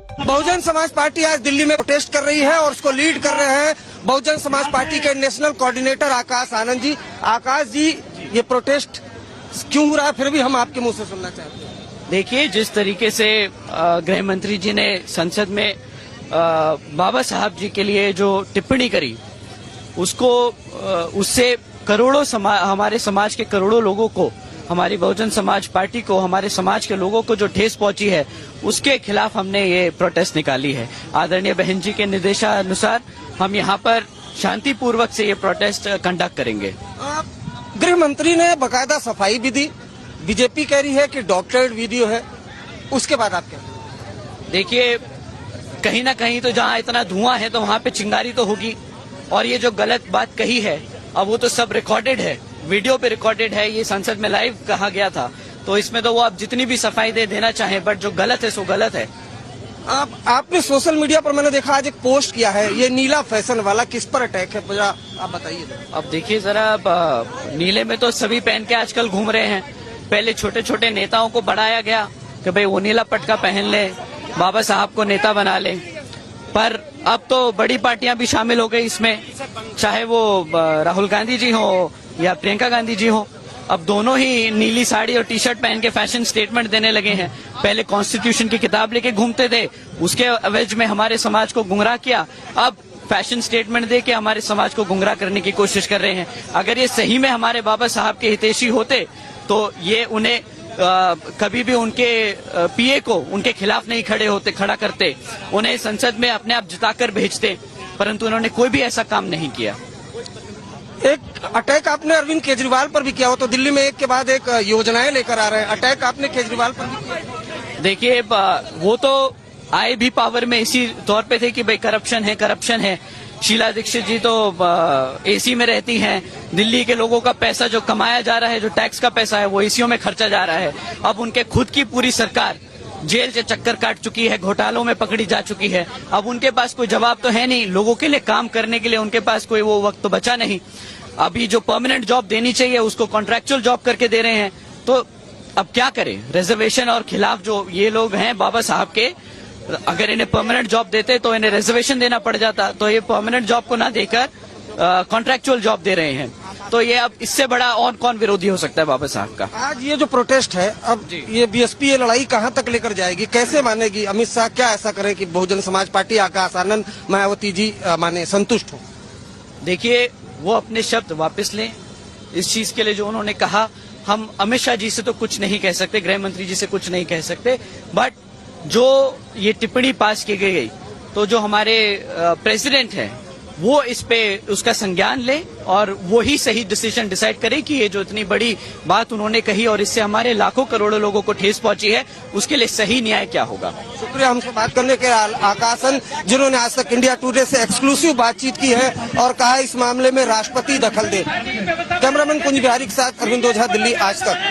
Bahujan Samaj party आज दिल्ली में protest कर रही है और उसको लीड कर रहे हैं बहुजन समाज पार्टी के नेशनल कोऑर्डिनेटर आकाश आनंद जी। आकाश जी, ये प्रोटेस्ट क्यों हो रहा है, फिर भी हम आपके मुंह से सुनना चाहते हैं। देखिए, जिस तरीके से गृह मंत्री जी ने संसद में बाबा साहब जी के लिए जो टिप्पणी करी, उससे करोड़ों हमारे समाज के करोड़ों लोगों को, हमारी बहुजन समाज पार्टी को, हमारे समाज के लोगों को जो ठेस पहुंची है, उसके खिलाफ हमने ये प्रोटेस्ट निकाली है। आदरणीय बहन जी के निर्देशानुसार हम यहाँ पर शांतिपूर्वक से ये प्रोटेस्ट कंडक्ट करेंगे। गृह मंत्री ने बकायदा सफाई भी दी। बीजेपी कह रही है कि डॉक्टरेट वीडियो है, उसके बाद आप क्या? देखिए, कहीं ना कहीं तो जहाँ इतना धुआं है तो वहाँ पे चिंगारी तो होगी, और ये जो गलत बात कही है अब वो तो सब रिकॉर्डेड है, वीडियो पे रिकॉर्डेड है, ये संसद में लाइव कहा गया था, तो इसमें तो वो आप जितनी भी सफाई देना चाहें, बट जो गलत है सो गलत है। आपने सोशल मीडिया पर, मैंने देखा आज एक पोस्ट किया है, ये नीला फैशन वाला, किस पर अटैक है, जरा आप बताइए। अब देखिए जरा, नीले में तो सभी पहन के आजकल घूम रहे हैं। पहले छोटे छोटे नेताओं को बढ़ाया गया कि भाई वो नीला पटका पहन ले, बाबा साहब को नेता बना ले, पर अब तो बड़ी पार्टियां भी शामिल हो गई इसमें, चाहे वो राहुल गांधी जी हो या प्रियंका गांधी जी हो। अब दोनों ही नीली साड़ी और टी शर्ट पहन के फैशन स्टेटमेंट देने लगे हैं। पहले कॉन्स्टिट्यूशन की किताब लेके घूमते थे, उसके एवज में हमारे समाज को गुमराह किया, अब फैशन स्टेटमेंट दे के हमारे समाज को गुमराह करने की कोशिश कर रहे हैं। अगर ये सही में हमारे बाबा साहब के हितैषी होते तो ये उन्हें कभी भी उनके पीए को उनके खिलाफ नहीं खड़ा करते, उन्हें संसद में अपने आप जिताकर भेजते, परंतु उन्होंने कोई भी ऐसा काम नहीं किया। एक अटैक आपने अरविंद केजरीवाल पर भी किया हो, तो दिल्ली में एक के बाद एक योजनाएं लेकर आ रहे हैं, अटैक आपने केजरीवाल पर भी किया। देखिए, वो तो आए भी पावर में इसी तौर पे थे कि भाई करप्शन है। शीला दीक्षित जी तो एसी में रहती हैं। दिल्ली के लोगों का पैसा जो कमाया जा रहा है, जो टैक्स का पैसा है, वो एसीओ में खर्चा जा रहा है। अब उनके खुद की पूरी सरकार जेल से चक्कर काट चुकी है, घोटालों में पकड़ी जा चुकी है। अब उनके पास कोई जवाब तो है नहीं, लोगों के लिए काम करने के लिए उनके पास कोई वो वक्त तो बचा नहीं। अभी जो परमानेंट जॉब देनी चाहिए उसको कॉन्ट्रैक्चुअल जॉब करके दे रहे हैं, तो अब क्या करें। रिजर्वेशन और खिलाफ जो ये लोग हैं बाबा साहब के, अगर इन्हें परमानेंट जॉब देते तो इन्हें रिजर्वेशन देना पड़ जाता, तो ये परमानेंट जॉब को ना देकर कॉन्ट्रैक्चुअल जॉब दे रहे हैं। तो ये अब इससे बड़ा और कौन विरोधी हो सकता है बाबा साहब का। आज ये जो प्रोटेस्ट है, अब ये बीएसपी ये लड़ाई कहां तक लेकर जाएगी, कैसे मानेगी? अमित शाह क्या ऐसा करें कि बहुजन समाज पार्टी, आकाश आनंद, मायावती जी माने संतुष्ट हो? देखिए, वो अपने शब्द वापस लें इस चीज के लिए जो उन्होंने कहा। हम अमित शाह जी से तो कुछ नहीं कह सकते, गृह मंत्री जी से कुछ नहीं कह सकते, बट जो ये टिप्पणी पास की गई, तो जो हमारे प्रेसिडेंट हैं वो इस पे उसका संज्ञान ले और वो ही सही डिसीजन डिसाइड करे कि ये जो इतनी बड़ी बात उन्होंने कही और इससे हमारे लाखों करोड़ों लोगों को ठेस पहुंची है, उसके लिए सही न्याय क्या होगा। शुक्रिया हमसे बात करने के आकाशन, जिन्होंने आज तक इंडिया टुडे से एक्सक्लूसिव बातचीत की है और कहा इस मामले में राष्ट्रपति दखल दे। कैमरामैन कुंज बिहारी के साथ अरविंद ओझा, दिल्ली आज तक।